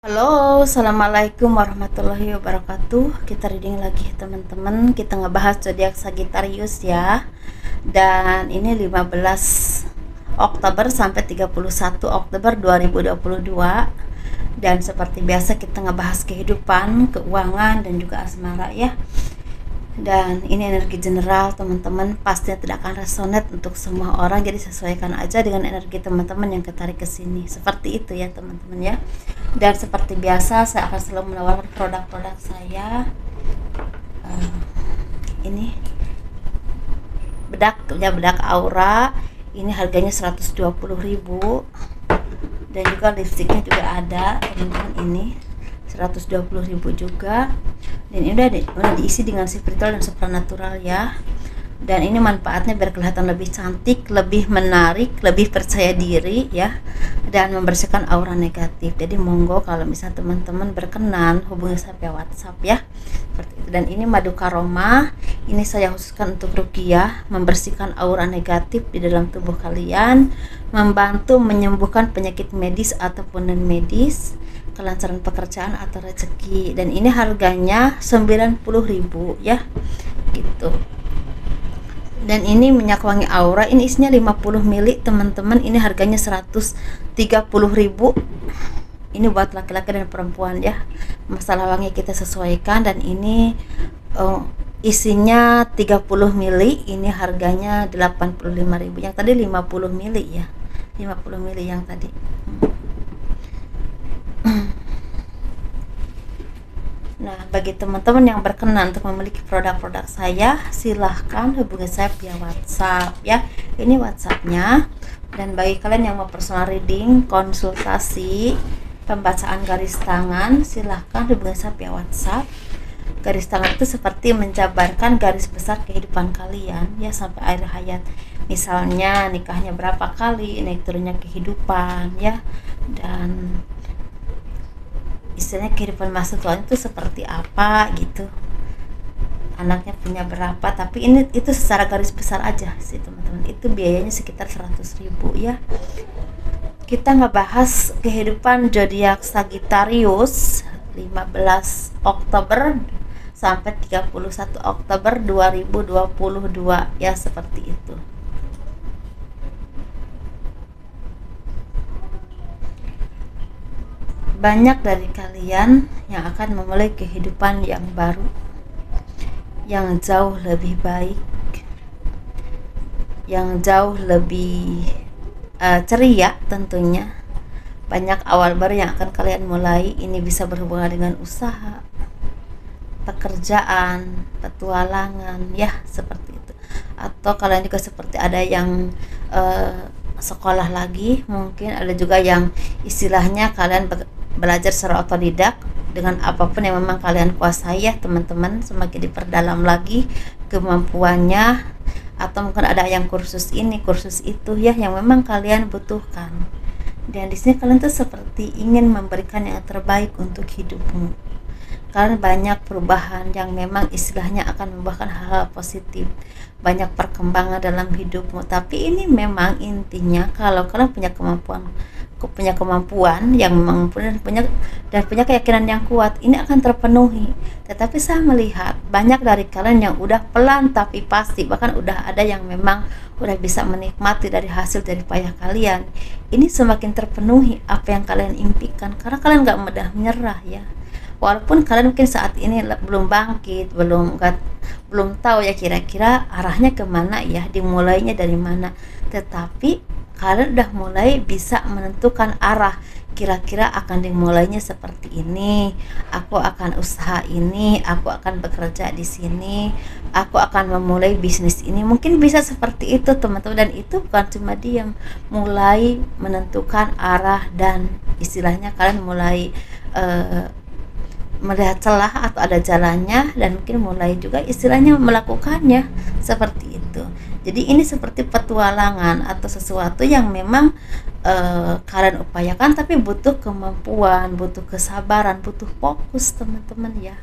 Halo, assalamualaikum warahmatullahi wabarakatuh. Kita reading lagi teman-teman. Kita ngebahas zodiak Sagittarius ya. Dan ini 15 Oktober sampai 31 Oktober 2022. Dan seperti biasa kita ngebahas kehidupan, keuangan dan juga asmara ya. Dan ini energi general teman-teman, pastinya tidak akan resonate untuk semua orang, jadi sesuaikan aja dengan energi teman-teman yang ketarik ke sini. Seperti itu ya teman-teman ya. Dan seperti biasa saya akan selalu menawarkan produk-produk saya. Ini bedak aura, ini harganya 120.000. Dan juga lipstiknya juga ada teman-teman, ini 120.000 juga. Dan ini udah diisi dengan spiritual dan supranatural ya. Dan ini manfaatnya biar kelihatan lebih cantik, lebih menarik, lebih percaya diri ya, dan membersihkan aura negatif. Jadi monggo kalau misalnya teman-teman berkenan hubungi saya via WhatsApp ya. Seperti itu. Dan ini madu karoma, ini saya khususkan untuk ruqyah, membersihkan aura negatif di dalam tubuh kalian, membantu menyembuhkan penyakit medis ataupun non medis, kelancaran pekerjaan atau rezeki. Dan ini harganya 90.000 ya gitu. Dan ini minyak wangi aura, ini isinya 50 ml teman-teman, ini harganya 130.000. Ini buat laki-laki dan perempuan ya, masalah wangi kita sesuaikan. Dan ini isinya 30 ml, ini harganya 85.000. Yang tadi 50 ml ya, 50 ml yang tadi. Nah, bagi teman-teman yang berkenan untuk memiliki produk-produk saya, silahkan hubungi saya via WhatsApp ya. Ini WhatsAppnya. Dan bagi kalian yang mau personal reading, konsultasi, pembacaan garis tangan, silahkan hubungi saya via WhatsApp. Garis tangan itu seperti menjabarkan garis besar kehidupan kalian ya sampai akhir hayat. Misalnya nikahnya berapa kali, naik turunnya kehidupan ya, dan istilahnya kehidupan masa tuanya itu seperti apa gitu, anaknya punya berapa. Tapi ini itu secara garis besar aja sih teman-teman, itu biayanya sekitar 100.000 ya. Kita ngebahas kehidupan zodiak Sagittarius 15 Oktober sampai 31 Oktober 2022 ya, seperti itu. Banyak dari kalian yang akan memulai kehidupan yang baru, yang jauh lebih baik, yang jauh lebih ceria tentunya. Banyak awal baru yang akan kalian mulai. Ini bisa berhubungan dengan usaha, pekerjaan, petualangan ya, seperti itu. Atau kalian juga seperti ada yang sekolah lagi, mungkin ada juga yang istilahnya kalian belajar secara otodidak dengan apapun yang memang kalian kuasai ya teman-teman. Semakin diperdalam lagi kemampuannya, atau mungkin ada yang kursus ini kursus itu ya yang memang kalian butuhkan. Dan di sini kalian tuh seperti ingin memberikan yang terbaik untuk hidupmu. Kalian banyak perubahan yang memang istilahnya akan membuahkan hal-hal positif, banyak perkembangan dalam hidupmu. Tapi ini memang intinya kalau kalian punya kemampuan yang memang punya keyakinan yang kuat, ini akan terpenuhi. Tetapi saya melihat banyak dari kalian yang udah pelan tapi pasti, bahkan udah ada yang memang udah bisa menikmati dari hasil dari payah kalian. Ini semakin terpenuhi apa yang kalian impikan karena kalian gak mudah menyerah ya. Walaupun kalian mungkin saat ini belum bangkit, belum tahu ya kira-kira arahnya kemana ya, dimulainya dari mana, tetapi kalian udah mulai bisa menentukan arah. Kira-kira akan dimulainya seperti ini, aku akan usaha ini, aku akan bekerja di sini, aku akan memulai bisnis ini. Mungkin bisa seperti itu teman-teman. Dan itu bukan cuma diam, mulai menentukan arah, dan istilahnya kalian mulai melihat celah atau ada jalannya, dan mungkin mulai juga istilahnya melakukannya seperti itu. Jadi ini seperti petualangan atau sesuatu yang memang kalian upayakan, tapi butuh kemampuan, butuh kesabaran, butuh fokus teman-teman ya.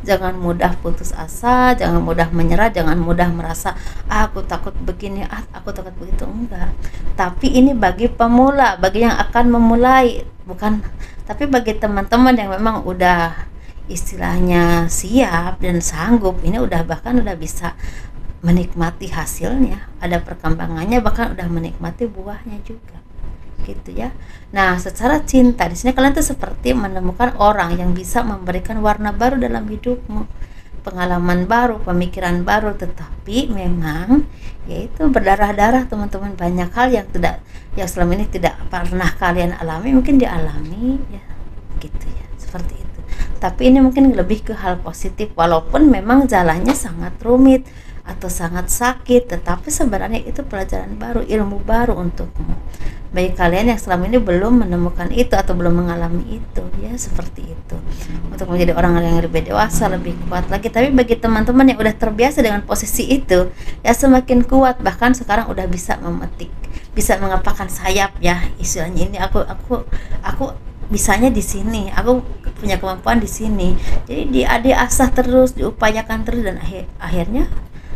Jangan mudah putus asa, jangan mudah menyerah, jangan mudah merasa aku takut begini, aku takut begitu, enggak. Tapi ini bagi pemula, bagi yang akan memulai, bukan Tapi bagi teman-teman yang memang udah istilahnya siap dan sanggup, ini bahkan udah bisa menikmati hasilnya, ada perkembangannya, bahkan udah menikmati buahnya juga, gitu ya. Nah, secara cinta di sini kalian tuh seperti menemukan orang yang bisa memberikan warna baru dalam hidupmu, pengalaman baru, pemikiran baru, tetapi memang yaitu berdarah-darah teman-teman, banyak hal yang selama ini tidak pernah kalian alami mungkin dialami ya, gitu ya, seperti itu. Tapi ini mungkin lebih ke hal positif, walaupun memang jalannya sangat rumit atau sangat sakit, tetapi sebenarnya itu pelajaran baru, ilmu baru untukmu. Bagi kalian yang selama ini belum menemukan itu atau belum mengalami itu, ya seperti itu, untuk menjadi orang yang lebih dewasa, lebih kuat lagi. Tapi bagi teman-teman yang udah terbiasa dengan posisi itu, ya semakin kuat, bahkan sekarang udah bisa memetik, bisa mengepakkan sayap ya, istilahnya ini aku bisanya di sini, aku punya kemampuan di sini. Jadi diasah terus, diupayakan terus, dan akhirnya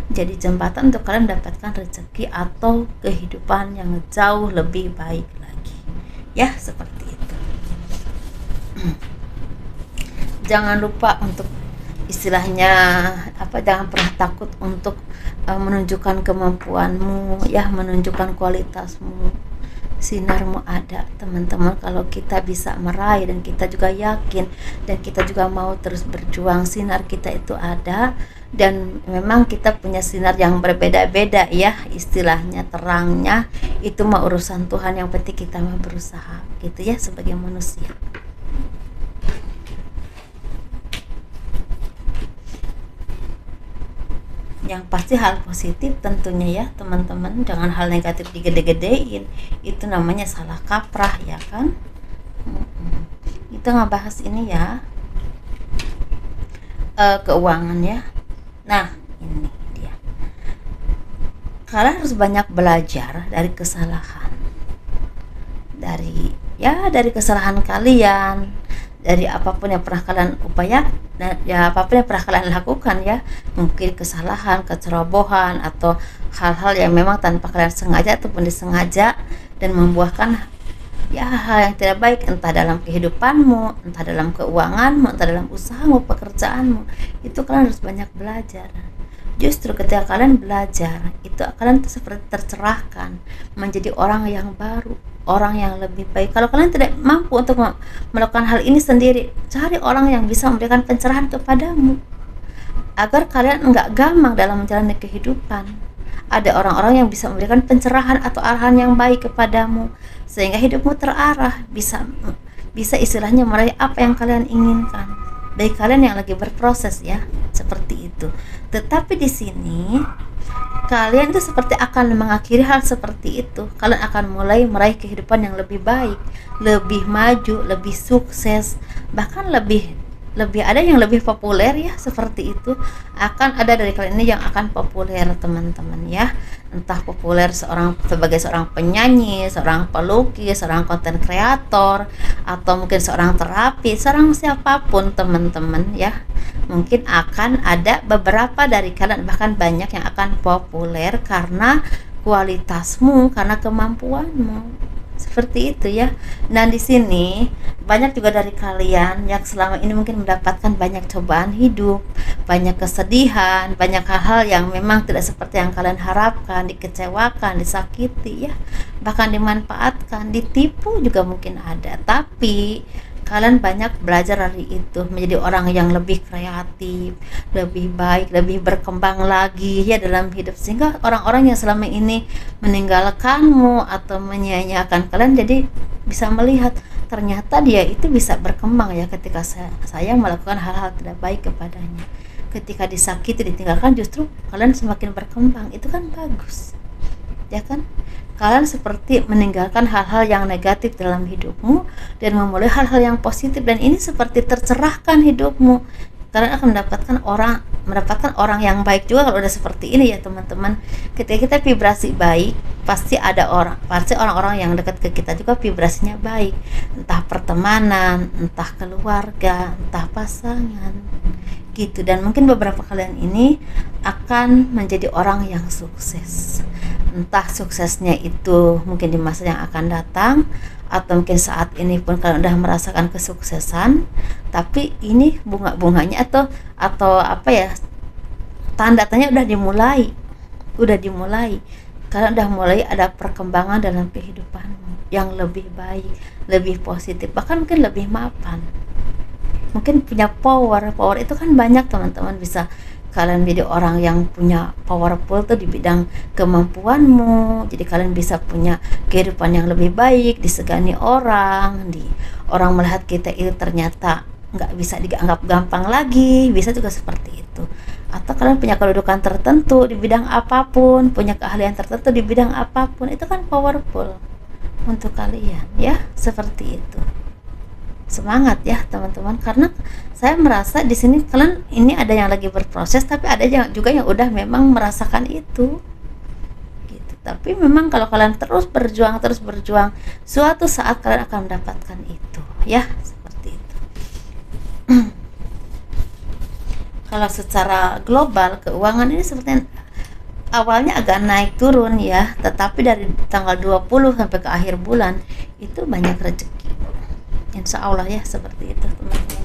jadi jembatan untuk kalian mendapatkan rezeki atau kehidupan yang jauh lebih baik lagi. Ya, seperti itu. Jangan lupa untuk istilahnya jangan pernah takut untuk menunjukkan kemampuanmu ya, menunjukkan kualitasmu. Sinarmu ada teman-teman, kalau kita bisa meraih dan kita juga yakin dan kita juga mau terus berjuang, sinar kita itu ada. Dan memang kita punya sinar yang berbeda-beda ya, istilahnya terangnya itu mah urusan Tuhan, yang penting kita mau berusaha gitu ya sebagai manusia. Yang pasti hal positif tentunya ya teman-teman, jangan hal negatif digede-gedein, itu namanya salah kaprah ya kan. Kita ngebahas ini ya, keuangan ya. Nah, ini dia, kalian harus banyak belajar dari kesalahan, dari kesalahan kalian, dari apapun yang pernah kalian apapun yang pernah kalian lakukan ya, mungkin kesalahan, kecerobohan, atau hal-hal yang memang tanpa kalian sengaja ataupun disengaja dan membuahkan ya hal yang tidak baik, entah dalam kehidupanmu, entah dalam keuanganmu, entah dalam usahamu, pekerjaanmu. Itu kalian harus banyak belajar. Justru ketika kalian belajar, itu kalian seperti tercerahkan menjadi orang yang baru, orang yang lebih baik. Kalau kalian tidak mampu untuk melakukan hal ini sendiri, cari orang yang bisa memberikan pencerahan kepadamu agar kalian enggak gamang dalam menjalani kehidupan. Ada orang-orang yang bisa memberikan pencerahan atau arahan yang baik kepadamu sehingga hidupmu terarah, bisa istilahnya meraih apa yang kalian inginkan. Bagi kalian yang lagi berproses ya, seperti itu. Tetapi di sini kalian itu seperti akan mengakhiri hal seperti itu. Kalian akan mulai meraih kehidupan yang lebih baik, lebih maju, lebih sukses, bahkan lebih ada yang lebih populer ya, seperti itu. Akan ada dari kalian ini yang akan populer teman-teman ya, entah populer sebagai seorang penyanyi, seorang pelukis, seorang konten kreator, atau mungkin seorang terapis, seorang siapapun teman-teman ya. Mungkin akan ada beberapa dari kalian, bahkan banyak yang akan populer karena kualitasmu, karena kemampuanmu. Seperti itu ya. Dan di sini banyak juga dari kalian yang selama ini mungkin mendapatkan banyak cobaan hidup, banyak kesedihan, banyak hal-hal yang memang tidak seperti yang kalian harapkan, dikecewakan, disakiti ya, bahkan dimanfaatkan, ditipu juga mungkin ada. Tapi kalian banyak belajar dari itu, menjadi orang yang lebih kreatif, lebih baik, lebih berkembang lagi ya dalam hidup, sehingga orang-orang yang selama ini meninggalkanmu atau menyia-nyiakan kalian jadi bisa melihat ternyata dia itu bisa berkembang ya ketika saya melakukan hal-hal tidak baik kepadanya. Ketika disakiti, ditinggalkan, justru kalian semakin berkembang. Itu kan bagus ya kan. Kalian seperti meninggalkan hal-hal yang negatif dalam hidupmu dan memulai hal-hal yang positif, dan ini seperti tercerahkan hidupmu. Kalian akan mendapatkan orang yang baik juga kalau udah seperti ini ya teman-teman. Ketika kita vibrasi baik, pasti orang-orang yang dekat ke kita juga vibrasinya baik, entah pertemanan, entah keluarga, entah pasangan gitu. Dan mungkin beberapa kalian ini akan menjadi orang yang sukses, entah suksesnya itu mungkin di masa yang akan datang atau mungkin saat ini pun kalian udah merasakan kesuksesan, tapi ini bunga-bunganya atau apa ya, tanda-tanya udah dimulai kalian udah mulai ada perkembangan dalam kehidupanmu yang lebih baik, lebih positif, bahkan mungkin lebih mapan, mungkin punya power itu kan banyak teman-teman. Bisa kalian jadi orang yang punya powerful tuh di bidang kemampuanmu, jadi kalian bisa punya kehidupan yang lebih baik, disegani orang melihat kita itu ternyata nggak bisa dianggap gampang lagi, bisa juga seperti itu. Atau kalian punya kedudukan tertentu di bidang apapun, punya keahlian tertentu di bidang apapun, itu kan powerful untuk kalian ya, seperti itu. Semangat ya teman-teman, karena saya merasa di sini kalian ini ada yang lagi berproses, tapi ada juga yang udah memang merasakan itu gitu. Tapi memang kalau kalian terus berjuang, suatu saat kalian akan mendapatkan itu ya, seperti itu. Kalau secara global keuangan ini seperti awalnya agak naik turun ya, tetapi dari tanggal 20 sampai ke akhir bulan itu banyak rezeki, insya Allah ya, seperti itu teman-teman.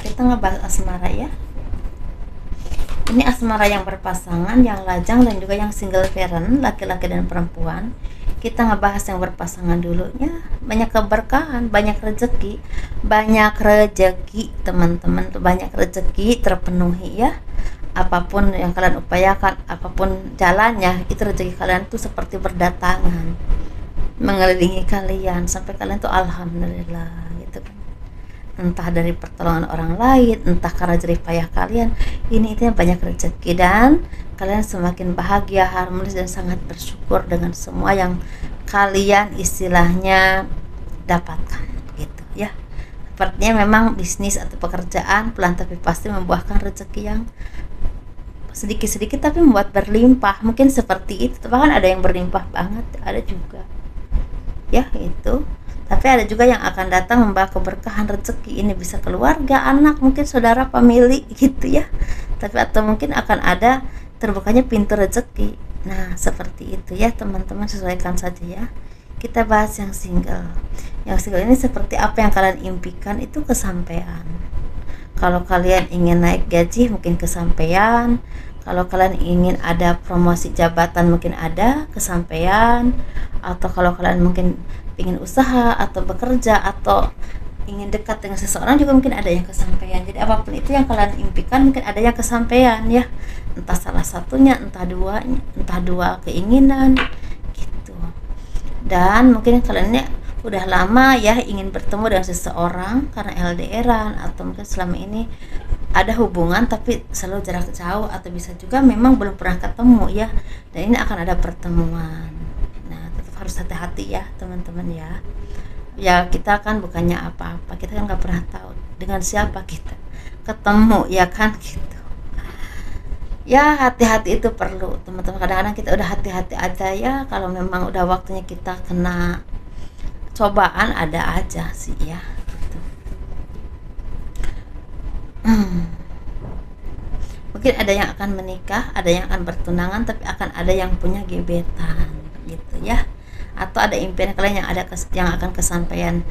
Kita ngebahas asmara ya. Ini asmara yang berpasangan, yang lajang, dan juga yang single parent, laki-laki dan perempuan. Kita ngebahas yang berpasangan dulu ya. Banyak keberkahan, banyak rezeki teman-teman, tuh banyak rezeki terpenuhi ya. Apapun yang kalian upayakan, apapun jalannya, itu rezeki kalian tuh seperti berdatangan mengelilingi kalian sampai kalian tuh alhamdulillah gitu kan. Entah dari pertolongan orang lain, entah karena jerih payah kalian, ini itu yang banyak rezeki, dan kalian semakin bahagia, harmonis, dan sangat bersyukur dengan semua yang kalian istilahnya dapatkan gitu ya. Sepertinya memang bisnis atau pekerjaan pelan tapi pasti membuahkan rezeki yang sedikit-sedikit tapi membuat berlimpah, mungkin seperti itu. Bahkan ada yang berlimpah banget, ada juga ya itu. Tapi ada juga yang akan datang membawa keberkahan rezeki, ini bisa keluarga, anak, mungkin saudara, famili gitu ya. Tapi atau mungkin akan ada terbukanya pintu rezeki. Nah seperti itu ya teman-teman, sesuaikan saja ya. Kita bahas yang single. Yang single ini seperti apa yang kalian impikan itu kesampaian. Kalau kalian ingin naik gaji mungkin kesampaian. Kalau kalian ingin ada promosi jabatan mungkin ada kesampaian. Atau kalau kalian mungkin ingin usaha atau bekerja atau ingin dekat dengan seseorang juga mungkin ada yang kesampaian. Jadi apapun itu yang kalian impikan mungkin ada yang kesampaian ya. Entah salah satunya, entah dua keinginan gitu. Dan mungkin kalian udah lama ya ingin bertemu dengan seseorang karena LDRan, atau mungkin selama ini ada hubungan tapi selalu jarak jauh, atau bisa juga memang belum pernah ketemu ya, dan ini akan ada pertemuan. Nah tetap harus hati-hati ya teman-teman ya. Kita kan bukannya apa-apa, kita kan nggak pernah tahu dengan siapa kita ketemu ya kan gitu ya. Hati-hati itu perlu teman-teman. Kadang-kadang kita udah hati-hati aja ya, kalau memang udah waktunya kita kena cobaan ada aja sih ya gitu. Mungkin ada yang akan menikah, ada yang akan bertunangan, tapi akan ada yang punya gebetan gitu ya. Atau ada impian kalian yang akan kesampaian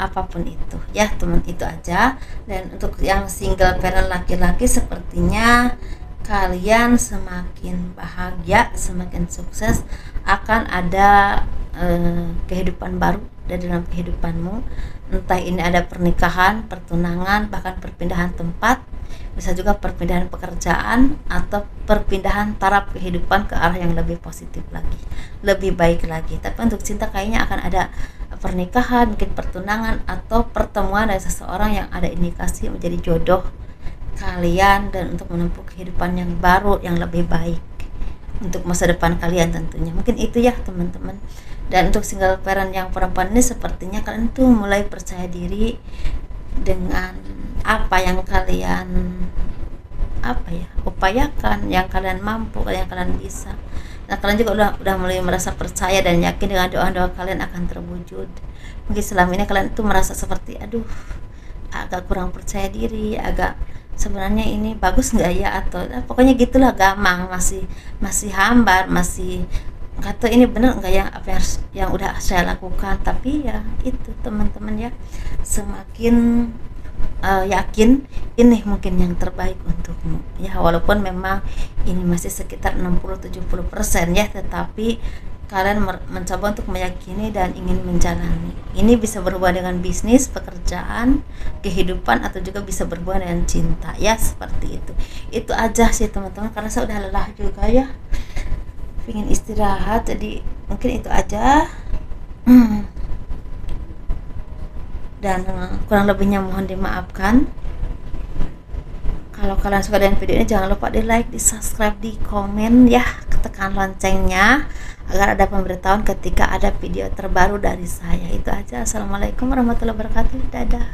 apapun itu ya teman, itu aja. Dan untuk yang single parent laki-laki, sepertinya kalian semakin bahagia, semakin sukses, akan ada kehidupan baru dari dalam kehidupanmu. Entah ini ada pernikahan, pertunangan, bahkan perpindahan tempat, bisa juga perpindahan pekerjaan, atau perpindahan taraf kehidupan ke arah yang lebih positif lagi, lebih baik lagi. Tapi untuk cinta kayaknya akan ada pernikahan, mungkin pertunangan, atau pertemuan dari seseorang yang ada indikasi menjadi jodoh kalian, dan untuk menempuh kehidupan yang baru, yang lebih baik untuk masa depan kalian tentunya. Mungkin itu ya teman-teman. Dan untuk single parent yang perempuan ini, sepertinya kalian tuh mulai percaya diri dengan apa yang kalian upayakan, yang kalian mampu, yang kalian bisa. Nah, kalian juga udah mulai merasa percaya dan yakin dengan doa-doa kalian akan terwujud. Mungkin selama ini kalian tuh merasa seperti aduh, agak kurang percaya diri, agak sebenarnya ini bagus nggak ya, atau pokoknya gitulah, gamang, masih hambar, masih kata ini bener nggak yang apa yang udah saya lakukan. Tapi ya itu teman-teman ya, semakin yakin ini mungkin yang terbaik untukmu ya, walaupun memang ini masih sekitar 60-70% ya, tetapi kalian mencoba untuk meyakini dan ingin menjalani. Ini bisa berhubungan dengan bisnis, pekerjaan, kehidupan, atau juga bisa berhubungan dengan cinta ya, seperti itu aja sih teman-teman, karena saya udah lelah juga ya, ingin istirahat, jadi mungkin itu aja. Dan kurang lebihnya mohon dimaafkan. Kalau kalian suka dengan video ini, jangan lupa di like, di subscribe, di komen ya, tekan loncengnya agar ada pemberitahuan ketika ada video terbaru dari saya. Itu aja. Assalamualaikum warahmatullahi wabarakatuh. Dadah.